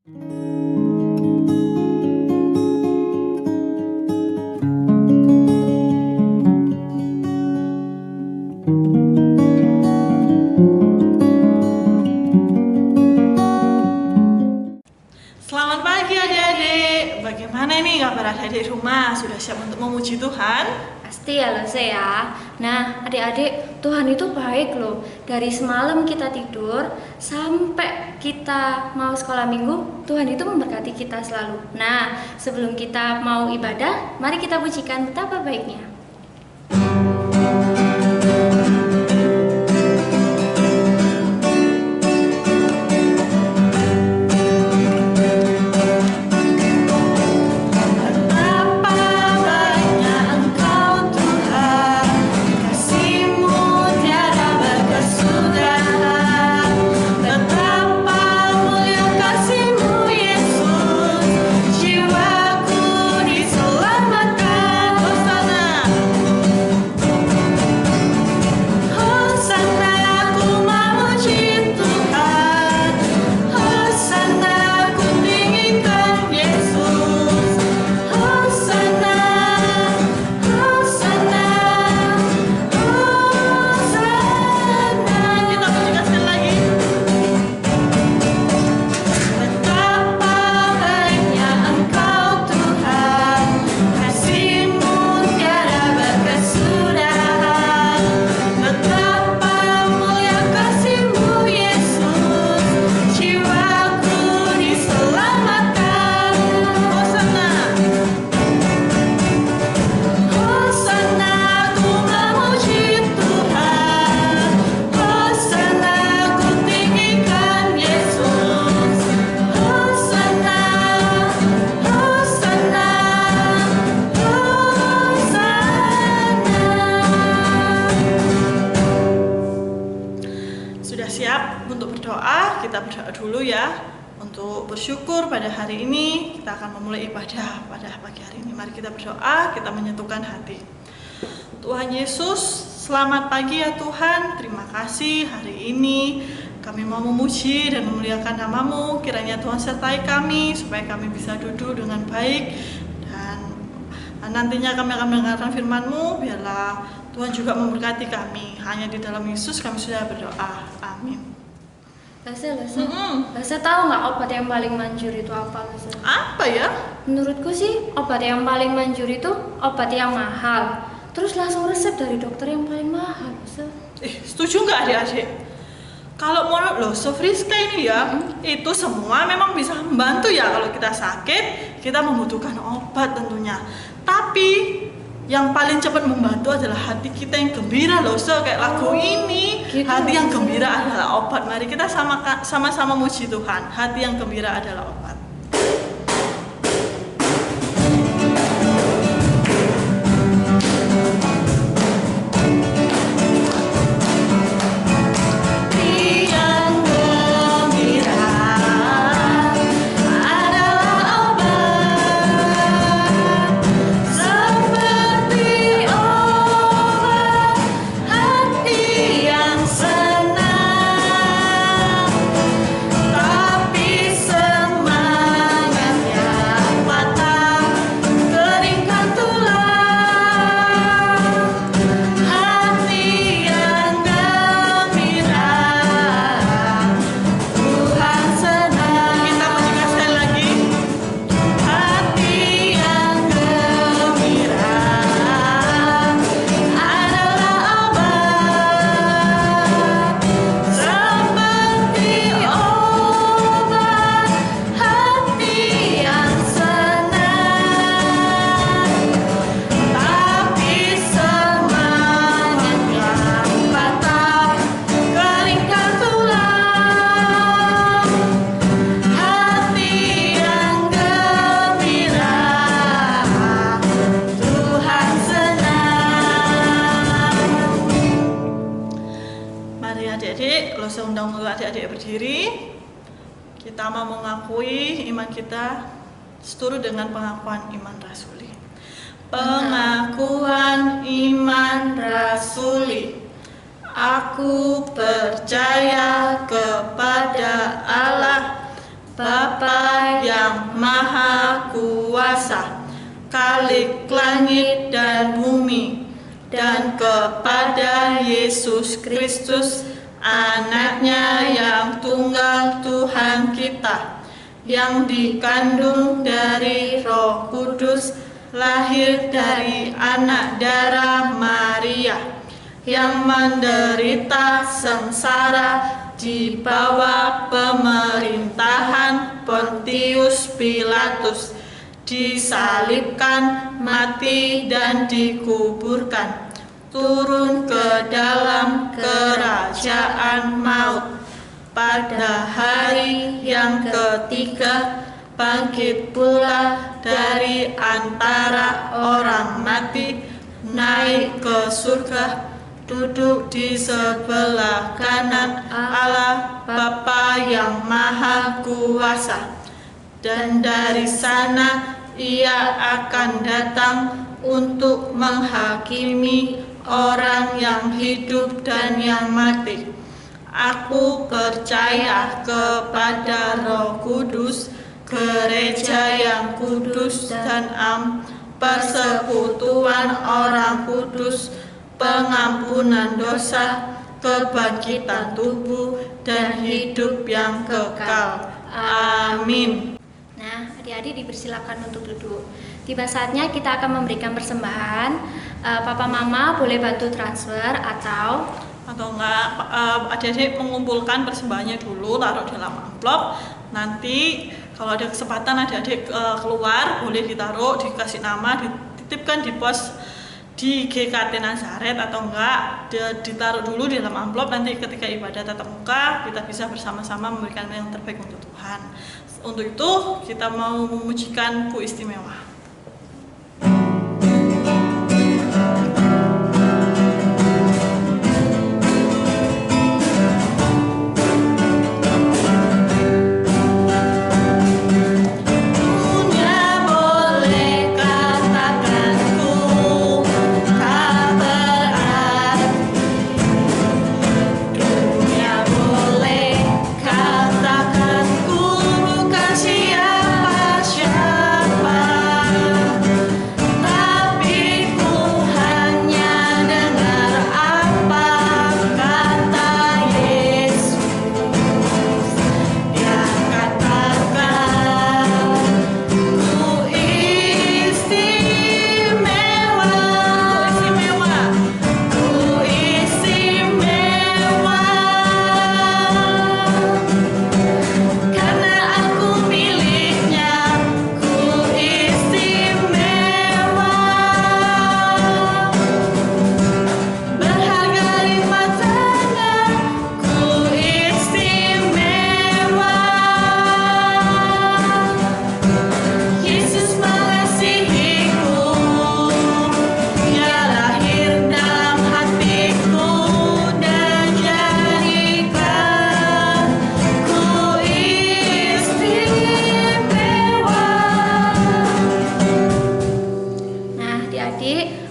Selamat pagi adik-adik. Bagaimana ini kabar adik-adik rumah? Sudah siap untuk memuji Tuhan? Pasti ya Lose ya. Nah adik-adik, Tuhan itu baik loh. Dari semalam kita tidur sampai kita mau sekolah minggu, Tuhan itu memberkati kita selalu. Nah sebelum kita mau ibadah, mari kita pujikan betapa baiknya. Kita berdoa dulu ya untuk bersyukur pada hari ini. Kita akan memulai ibadah pada pagi hari ini. Mari kita berdoa, kita menyatukan hati. Tuhan Yesus, selamat pagi ya Tuhan. Terima kasih hari ini kami mau memuji dan memuliakan nama-Mu. Kiranya Tuhan sertai kami supaya kami bisa duduk dengan baik, dan nantinya kami akan mendengarkan firman-Mu. Biarlah Tuhan juga memberkati kami. Hanya di dalam Yesus kami sudah berdoa. Amin. Lase tahu nggak obat yang paling manjur itu apa, Lase? Apa ya? Menurutku sih obat yang paling manjur itu obat yang mahal. Terus langsung resep dari dokter yang paling mahal, Lase. Setuju nggak adik-adik? Kalau menurut lo, Sofriska ini ya, itu semua memang bisa membantu ya kalau kita sakit, kita membutuhkan obat tentunya. Tapi yang paling cepat membantu adalah hati kita yang gembira loh, kayak lagu ini gitu. Hati yang gembira adalah obat. Mari kita sama-sama muji Tuhan. Hati yang gembira adalah obat. Saya undang dulu adik-adik berdiri. Kita mau mengakui iman kita seturut dengan pengakuan iman rasuli. Pengakuan iman rasuli. Aku percaya kepada Allah, Bapa yang Maha Kuasa, Khalik langit dan bumi, dan kepada Yesus Kristus, Anaknya yang tunggal Tuhan kita, yang dikandung dari Roh Kudus, lahir dari anak darah Maria, yang menderita sengsara di bawah pemerintahan Pontius Pilatus, disalibkan, mati, dan dikuburkan, turun ke dalam kerajaan maut. Pada hari yang ketiga, bangkit pula dari antara orang mati, naik ke surga, duduk di sebelah kanan Allah Bapa yang Maha Kuasa, dan dari sana Ia akan datang untuk menghakimi orang yang hidup dan yang mati. Aku percaya kepada Roh Kudus, gereja yang kudus dan persekutuan orang kudus, pengampunan dosa, kebangkitan tubuh, dan hidup yang kekal. Amin. Nah, adik-adik dipersilakan untuk duduk. Tiba saatnya kita akan memberikan persembahan. Papa Mama boleh bantu transfer atau enggak, adik-adik mengumpulkan persembahannya dulu, taruh dalam amplop. Nanti kalau ada kesempatan adik-adik keluar, boleh ditaruh, dikasih nama, dititipkan di pos di GKT Nazaret, atau enggak ditaruh dulu di dalam amplop. Nanti ketika ibadah tatap muka kita bisa bersama-sama memberikan yang terbaik untuk Tuhan. Untuk itu kita mau memujikan Ku Istimewa.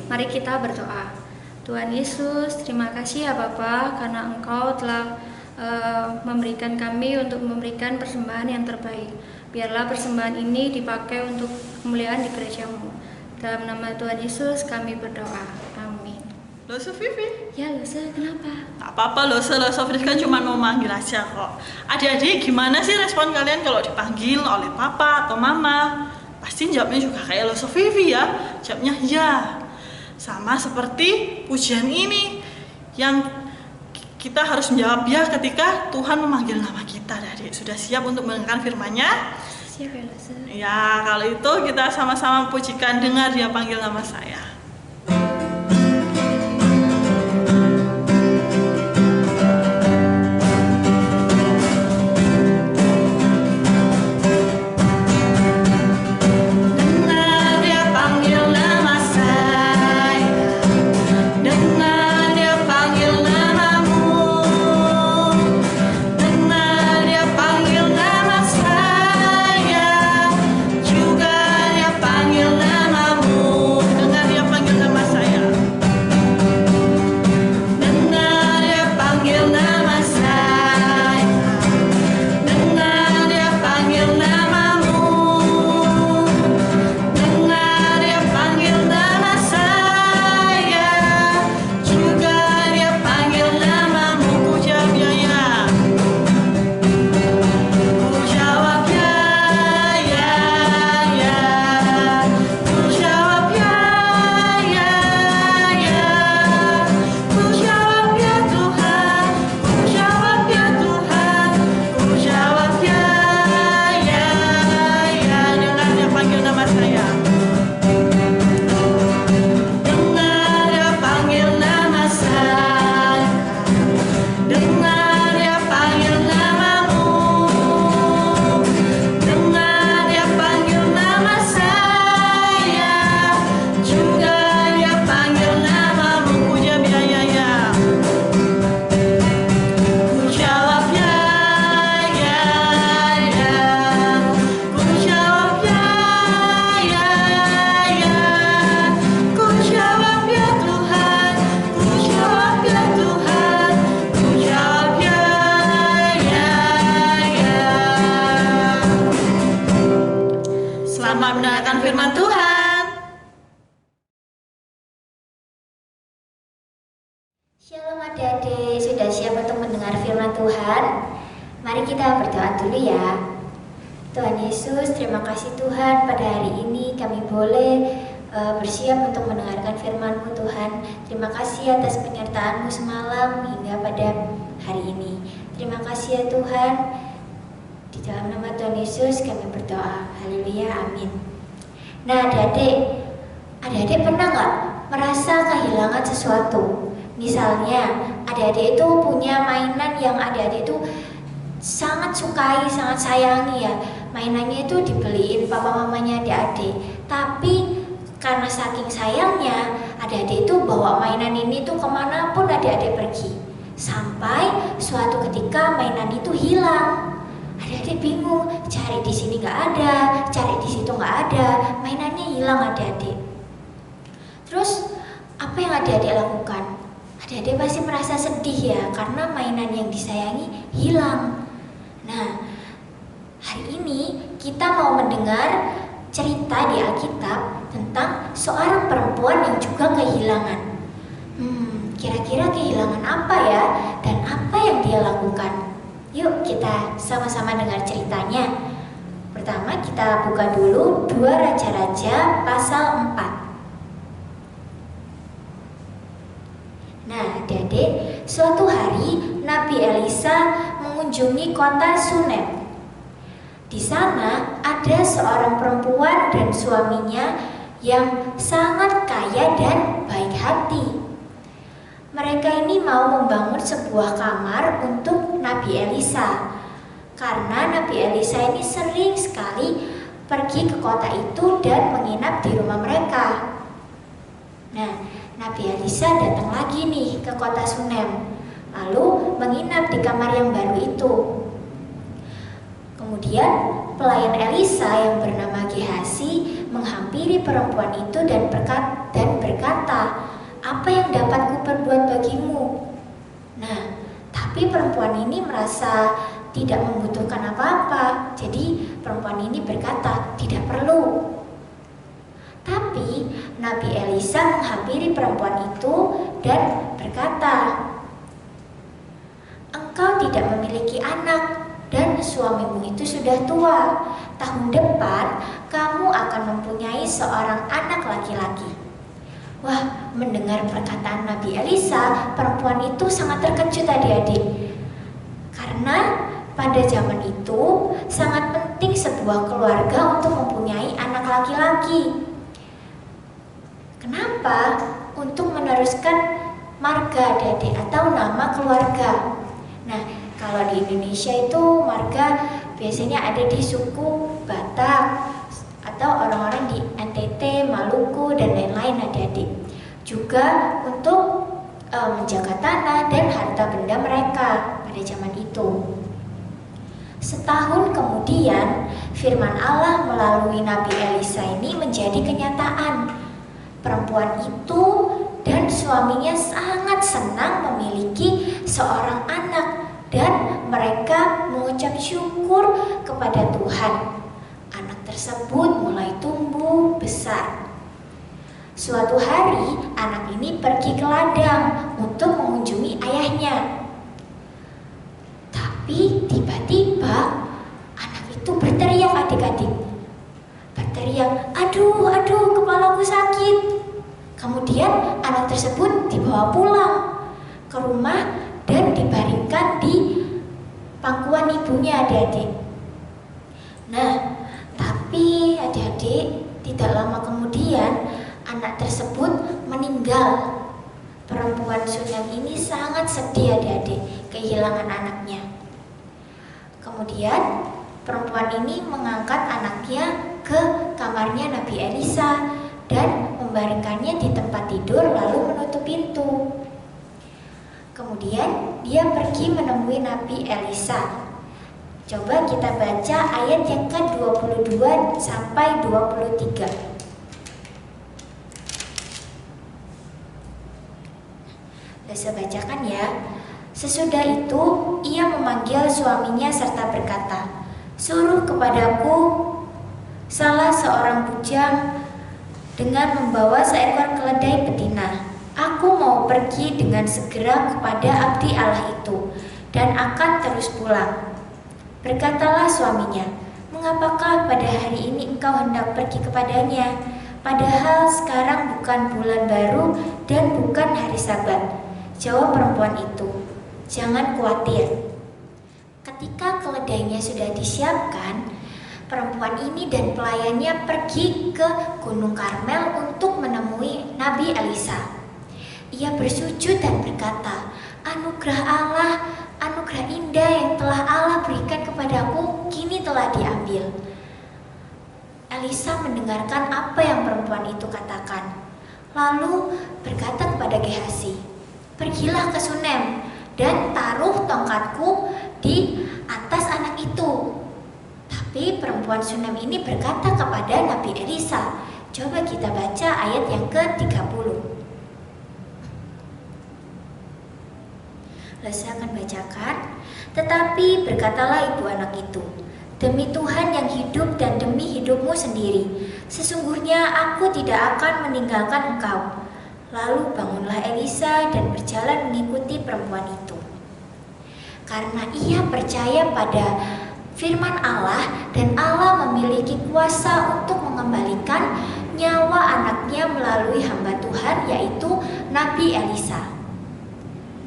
Mari kita berdoa. Tuhan Yesus, terima kasih ya Bapa, karena Engkau telah memberikan kami untuk memberikan persembahan yang terbaik. Biarlah persembahan ini dipakai untuk kemuliaan di gereja-Mu. Dalam nama Tuhan Yesus kami berdoa. Amin. Loso Vivi? Ya Loso, kenapa? Gak apa-apa Loso Friska cuma mau manggil aja kok. Adik-adik gimana sih respon kalian kalau dipanggil oleh papa atau mama? Pasti jawabnya juga kayak Loso Vivi ya. Jawabnya ya. Sama seperti pujian ini yang kita harus menjawab ya ketika Tuhan memanggil nama kita. Adik sudah siap untuk mendengarkan firman-Nya? Siap ya Loso. Ya, kalau itu kita sama-sama pujikan, dengar Dia panggil nama saya. Dia Selamat mendengarkan firman Tuhan. Shalom adik-adik, sudah siap untuk mendengar firman Tuhan? Mari kita berdoa dulu ya. Tuhan Yesus, terima kasih Tuhan, pada hari ini kami boleh bersiap untuk mendengarkan firman-Mu Tuhan. Terima kasih atas penyertaan-Mu semalam hingga pada hari ini. Terima kasih ya Tuhan. Di dalam nama Tuhan Yesus kami berdoa. Haleluya, amin. Nah adik-adik pernah nggak merasa kehilangan sesuatu? Misalnya, adik-adik itu punya mainan yang adik-adik itu sangat sukai, sangat sayangi ya. Mainannya itu dibeliin papa mamanya adik-adik. Tapi karena saking sayangnya, adik-adik itu bawa mainan ini tuh kemanapun adik-adik pergi. Sampai suatu ketika mainan itu hilang. Adik-adik bingung, cari di sini nggak ada, cari di situ nggak ada, mainannya hilang adik-adik. Terus apa yang adik-adik lakukan? Adik-adik pasti merasa sedih ya, karena mainan yang disayangi hilang. Nah, hari ini kita mau mendengar cerita di Alkitab tentang seorang perempuan yang juga kehilangan. Kira-kira kehilangan apa ya, dan apa yang dia lakukan? Yuk kita sama-sama dengar ceritanya. Pertama kita buka dulu 2 Raja-Raja pasal 4. Nah, adik-adik, suatu hari Nabi Elisa mengunjungi kota Sunem. Di sana ada seorang perempuan dan suaminya yang sangat kaya dan baik hati. Mereka ini mau membangun sebuah kamar untuk Nabi Elisa, karena Nabi Elisa ini sering sekali pergi ke kota itu dan menginap di rumah mereka. Nah, Nabi Elisa datang lagi nih ke kota Sunem, lalu menginap di kamar yang baru itu. Kemudian pelayan Elisa yang bernama Gehazi menghampiri perempuan itu dan berkata, "Apa yang dapat kuperbuat bagimu?" Nah, tapi perempuan ini merasa tidak membutuhkan apa-apa. Jadi perempuan ini berkata, "Tidak perlu." Tapi Nabi Elisa menghampiri perempuan itu dan berkata, "Engkau tidak memiliki anak dan suamimu itu sudah tua. Tahun depan kamu akan mempunyai seorang anak laki-laki." Wah, mendengar perkataan Nabi Elisa, perempuan itu sangat terkejut adik-adik. Karena pada zaman itu sangat penting sebuah keluarga untuk mempunyai anak laki-laki. Kenapa? Untuk meneruskan marga adik-adik atau nama keluarga. Nah, kalau di Indonesia itu marga biasanya ada di suku Batak atau orang-orang di NTT, Maluku, dan lain-lain adik-adik. Juga untuk menjaga tanah dan harta benda mereka pada zaman itu. Setahun kemudian, firman Allah melalui Nabi Elisa ini menjadi kenyataan. Perempuan itu dan suaminya sangat senang memiliki seorang anak dan mereka mengucap syukur kepada Tuhan. Anak tersebut mulai tumbuh besar. Suatu hari anak ini pergi ke ladang untuk mengunjungi ayahnya. Tapi tiba-tiba anak itu berteriak adik-adik. Berteriak, aduh, kepalaku sakit. Kemudian anak tersebut dibawa pulang ke rumah dan dibaringkan di pangkuan ibunya adik-adik. Nah, tapi adik-adik, tidak lama kemudian anak tersebut meninggal. Perempuan Sunem ini sangat sedih adik-adik kehilangan anaknya. Kemudian perempuan ini mengangkat anaknya ke kamarnya Nabi Elisa dan membaringkannya di tempat tidur lalu menutup pintu. Kemudian dia pergi menemui Nabi Elisa. Coba kita baca ayat yang ke-22 sampai 23. Saya bacakan ya. Sesudah itu ia memanggil suaminya serta berkata, "Suruh kepadaku salah seorang bujang dengan membawa seekor keledai betina. Aku mau pergi dengan segera kepada abdi Allah itu dan akan terus pulang. Berkatalah suaminya, mengapakah pada hari ini engkau hendak pergi kepadanya? Padahal sekarang bukan bulan baru dan bukan hari Sabat. Jawab perempuan itu, jangan khawatir. Ketika keledainya sudah disiapkan, perempuan ini dan pelayannya pergi ke Gunung Karmel untuk menemui Nabi Elisa. Ia bersujud dan berkata, anugerah Allah, anugerah indah yang telah Allah berikan kepadaku kini telah diambil. Elisa mendengarkan apa yang perempuan itu katakan, lalu berkata kepada Gehazi, pergilah ke Sunem dan taruh tongkatku di atas anak itu. Tapi perempuan Sunem ini berkata kepada Nabi Elisa. Coba kita baca ayat yang ke-30. Saya akan bacakan. Tetapi berkatalah ibu anak itu, demi Tuhan yang hidup dan demi hidupmu sendiri, sesungguhnya aku tidak akan meninggalkan engkau. Lalu bangunlah Elisa dan berjalan mengikuti perempuan itu. Karena ia percaya pada firman Allah dan Allah memiliki kuasa untuk mengembalikan nyawa anaknya melalui hamba Tuhan, yaitu Nabi Elisa.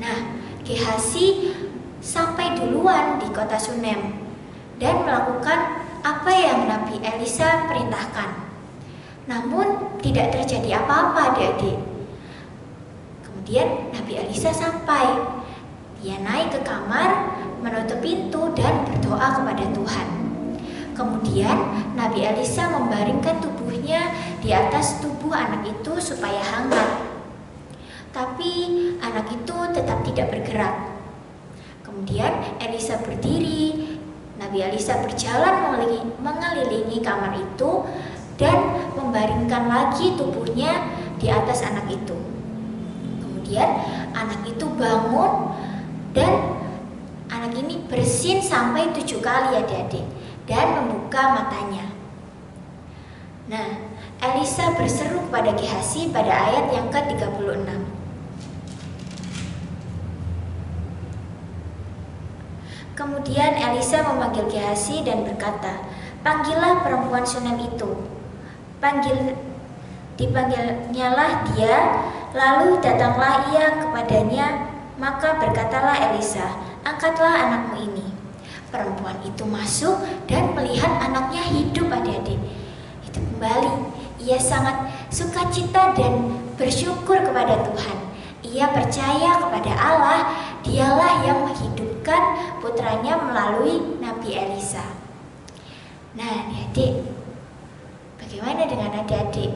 Nah, Gehazi sampai duluan di kota Sunem dan melakukan apa yang Nabi Elisa perintahkan. Namun tidak terjadi apa-apa, adik-adik. Kemudian Nabi Elisa sampai. Dia naik ke kamar, menutup pintu dan berdoa kepada Tuhan. Kemudian Nabi Elisa membaringkan tubuhnya di atas tubuh anak itu supaya hangat. Tapi anak itu tetap tidak bergerak. Kemudian Elisa berdiri. Nabi Elisa berjalan mengelilingi kamar itu dan membaringkan lagi tubuhnya di atas anak itu. Kemudian anak itu bangun dan anak ini bersin sampai 7 kali, adik-adik, dan membuka matanya. Nah, Elisa berseru kepada Gehazi pada ayat yang ke-36. Kemudian Elisa memanggil Gehazi dan berkata, panggillah perempuan Sunem itu. Dipanggilnyalah dia, lalu datanglah ia kepadanya. Maka berkatalah Elisa, angkatlah anakmu ini. Perempuan itu masuk dan melihat anaknya hidup, adik-adik. Itu kembali, ia sangat sukacita dan bersyukur kepada Tuhan. Ia percaya kepada Allah, dialah yang menghidupkan putranya melalui Nabi Elisa. Nah, adik-adik, bagaimana dengan adik-adik?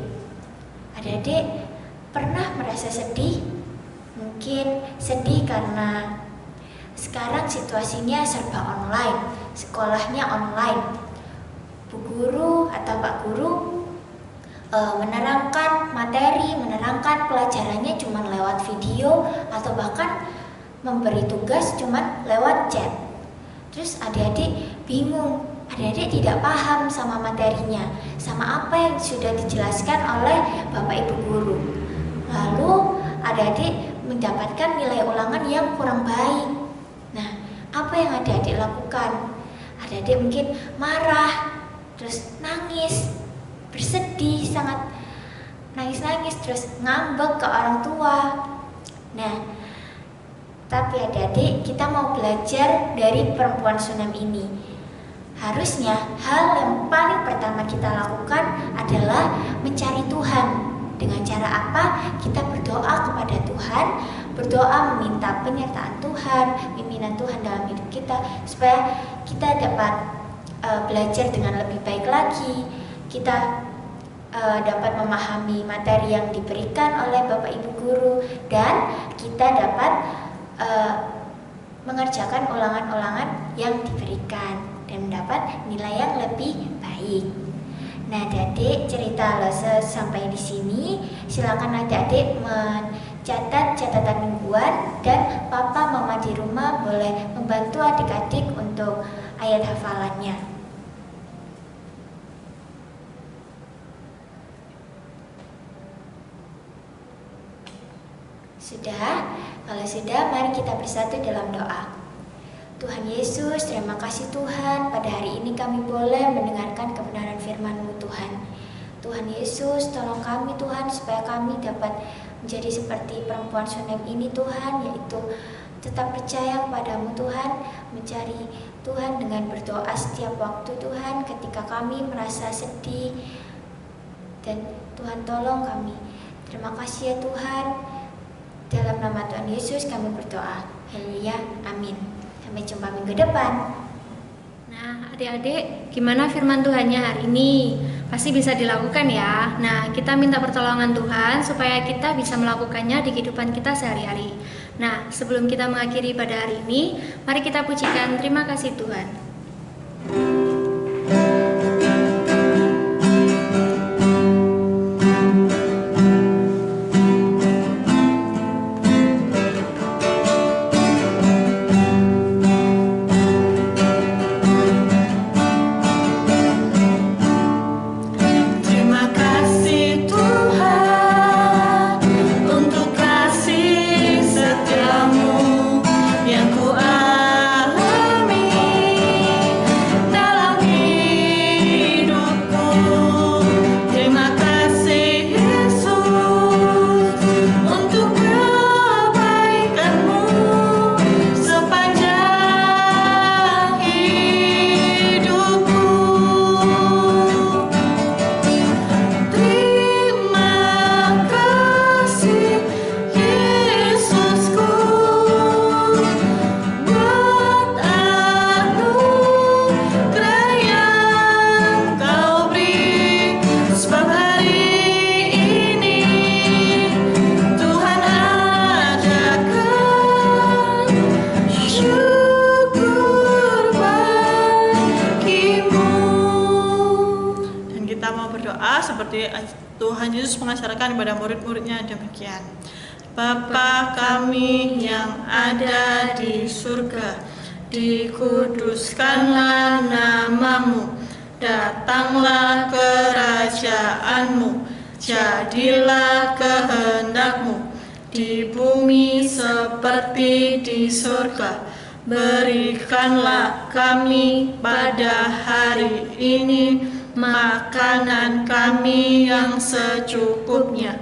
Adik-adik pernah merasa sedih? Mungkin sedih karena sekarang situasinya serba online, sekolahnya online. Bu guru atau Pak guru menerangkan materi, menerangkan pelajarannya cuma lewat video atau bahkan memberi tugas cuma lewat chat. Terus adik-adik bingung, adik-adik tidak paham sama materinya, sama apa yang sudah dijelaskan oleh Bapak Ibu guru. Lalu adik-adik mendapatkan nilai ulangan yang kurang baik. Nah, apa yang adik-adik lakukan? Adik-adik mungkin marah, terus nangis, bersedih, sangat nangis-nangis, terus ngambek ke orang tua. Nah, tapi adik-adik, kita mau belajar dari perempuan Sunem ini. Harusnya hal yang paling pertama kita lakukan adalah mencari Tuhan. Dengan cara apa? Kita berdoa kepada Tuhan, berdoa meminta penyertaan Tuhan, pimpinan Tuhan dalam hidup kita, supaya kita dapat belajar dengan lebih baik lagi. Kita dapat memahami materi yang diberikan oleh Bapak Ibu guru, dan kita dapat mengerjakan ulangan-ulangan yang diberikan dan mendapat nilai yang lebih baik. Nah, adik-adik, cerita Lose sampai di sini. Silakan adik-adik mencatat catatan mingguan, dan papa mama di rumah boleh membantu adik-adik untuk ayat hafalannya. Sudah? Kalau sudah, mari kita bersatu dalam doa. Tuhan Yesus, terima kasih Tuhan, pada hari ini kami boleh mendengarkan kebenaran firman-Mu Tuhan. Tuhan Yesus, tolong kami Tuhan, supaya kami dapat menjadi seperti perempuan Sunem ini Tuhan, yaitu tetap percaya kepadamu Tuhan, mencari Tuhan dengan berdoa setiap waktu Tuhan, ketika kami merasa sedih, dan Tuhan tolong kami. Terima kasih ya Tuhan. Dalam nama Tuhan Yesus kami berdoa. Haleluya. Amin. Sampai jumpa minggu depan. Nah, adik-adik, gimana firman Tuhannya hari ini? Pasti bisa dilakukan ya. Nah, kita minta pertolongan Tuhan supaya kita bisa melakukannya di kehidupan kita sehari-hari. Nah, sebelum kita mengakhiri pada hari ini, mari kita pujikan terima kasih Tuhan. Seperti Tuhan Yesus mengajarkan kepada murid-muridnya demikian. Bapa kami yang ada di surga, dikuduskanlah namamu, datanglah kerajaanmu, jadilah kehendakmu di bumi seperti di surga. Berikanlah kami pada hari ini makanan kami yang secukupnya,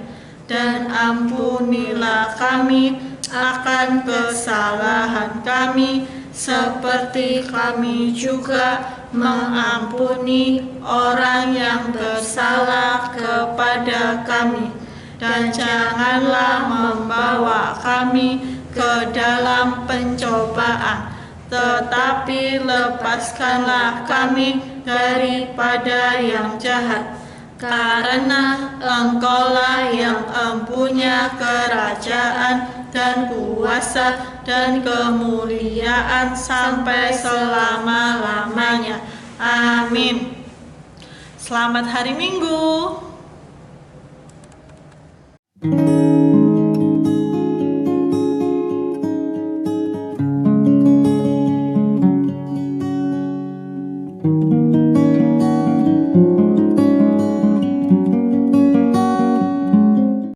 dan ampunilah kami akan kesalahan kami, seperti kami juga mengampuni orang yang bersalah kepada kami. Dan janganlah membawa kami ke dalam pencobaan, tetapi lepaskanlah kami daripada yang jahat. Karena Engkaulah yang empunya kerajaan dan kuasa dan kemuliaan sampai selama-lamanya. Amin. Selamat hari Minggu.